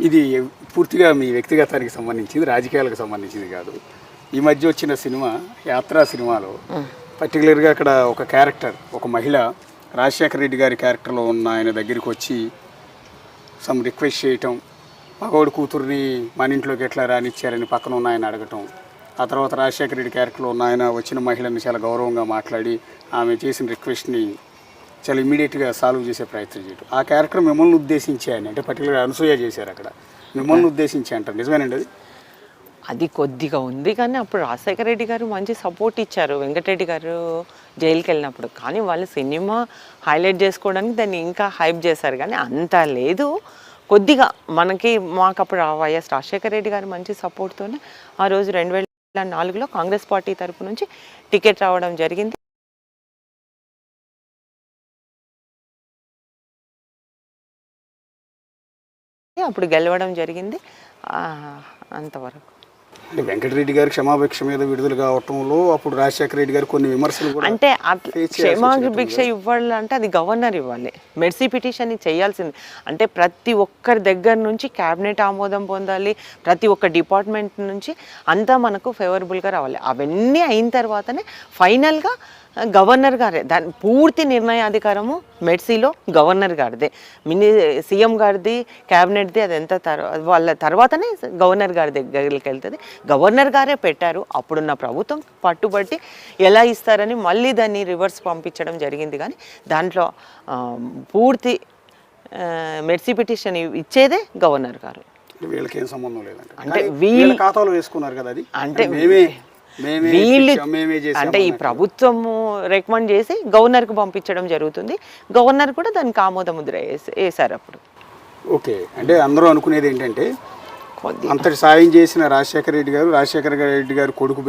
ఇది పూర్తిగా మీ వ్యక్తిగతానికి సంబంధించింది, రాజకీయాలకు సంబంధించింది కాదు. ఈ మధ్య వచ్చిన సినిమా యాత్రా సినిమాలో పర్టికులర్గా అక్కడ ఒక క్యారెక్టర్, ఒక మహిళ రాజశేఖర రెడ్డి గారి క్యారెక్టర్లో ఉన్న ఆయన దగ్గరికి వచ్చి సమ్ రిక్వెస్ట్ చేయటం, మగవాడి కూతుర్ని మన ఇంట్లోకి ఎట్లా రానిచ్చారని పక్కన ఉన్న ఆయన అడగటం, ఆ తర్వాత రాజశేఖర రెడ్డి క్యారెక్టర్లో ఉన్న ఆయన వచ్చిన మహిళని చాలా గౌరవంగా మాట్లాడి ఆమె చేసిన రిక్వెస్ట్ని చాలా ఇమీడియట్గా సాల్వ్ చేసే ప్రయత్నం చేయటం. ఆ క్యారెక్టర్ మిమ్మల్ని ఉద్దేశించి ఆయన అంటే పర్టికులర్గా అనసూయ చేశారు అక్కడ, మిమ్మల్ని ఉద్దేశించి అంటారు, నిజమేనండి అది? అది కొద్దిగా ఉంది కానీ అప్పుడు రాజశేఖర రెడ్డి గారు మంచి సపోర్ట్ ఇచ్చారు వెంకటరెడ్డి గారు జైలుకి వెళ్ళినప్పుడు. కానీ వాళ్ళు సినిమా హైలైట్ చేసుకోవడానికి దాన్ని ఇంకా హైప్ చేశారు కానీ అంత లేదు. కొద్దిగా మాకు అప్పుడు వైఎస్ రాజశేఖర రెడ్డి గారు మంచి సపోర్ట్తోనే ఆ రోజు 2004లో కాంగ్రెస్ పార్టీ తరపు నుంచి టికెట్ రావడం జరిగింది. అప్పుడు గెలవడం జరిగింది. అంతవరకు అంటే వెంకటరెడ్డి గారి క్షమాభిక్ష మీద విడుదల కావటంలో అప్పుడు రాజశేఖర రెడ్డి గారు కొన్ని విమర్శలు కూడా అంటే క్షమాభిక్ష ఇవ్వాలంటే అది గవర్నర్ ఇవ్వాలి, మెర్సీ పిటిషన్ చేయాల్సింది. అంటే ప్రతి ఒక్కరి దగ్గర నుంచి క్యాబినెట్ ఆమోదం పొందాలి, ప్రతి ఒక్క డిపార్ట్మెంట్ నుంచి అంతా మనకు ఫేవరబుల్గా రావాలి. అవన్నీ అయిన తర్వాతనే ఫైనల్గా గవర్నర్ గారే దాని పూర్తి నిర్ణయాధికారము మెర్సీలో గవర్నర్ గారిదే, సీఎం గారిది, క్యాబినెట్ది అది ఎంత వాళ్ళ తర్వాతనే గవర్నర్ గారి దగ్గరికి వెళ్తుంది. గవర్నర్ గారే పెట్టారు. అప్పుడున్న ప్రభుత్వం పట్టుబట్టి ఎలా ఇస్తారని మళ్ళీ దాన్ని రివర్స్ పంపించడం జరిగింది. కానీ దాంట్లో పూర్తి మెర్సీ పిటిషన్ ఇచ్చేదే గవర్నర్ గారు. వీళ్ళకి ఏం సంబంధం లేదండి, అంటే వీళ్ళ ఖాతాలో వేసుకున్నారు కదా అది. అంటే వీళ్ళు అంటే ఈ ప్రభుత్వము రికమెండ్ చేసి గవర్నర్కి పంపించడం జరుగుతుంది. గవర్నర్ కూడా దానికి ఆమోద ముద్ర వేశారు అప్పుడు. ఓకే, అంటే అందరూ అనుకునేది ఏంటంటే అంతటి సాయం చేసిన రాజశేఖర రెడ్డి గారు కొడుకు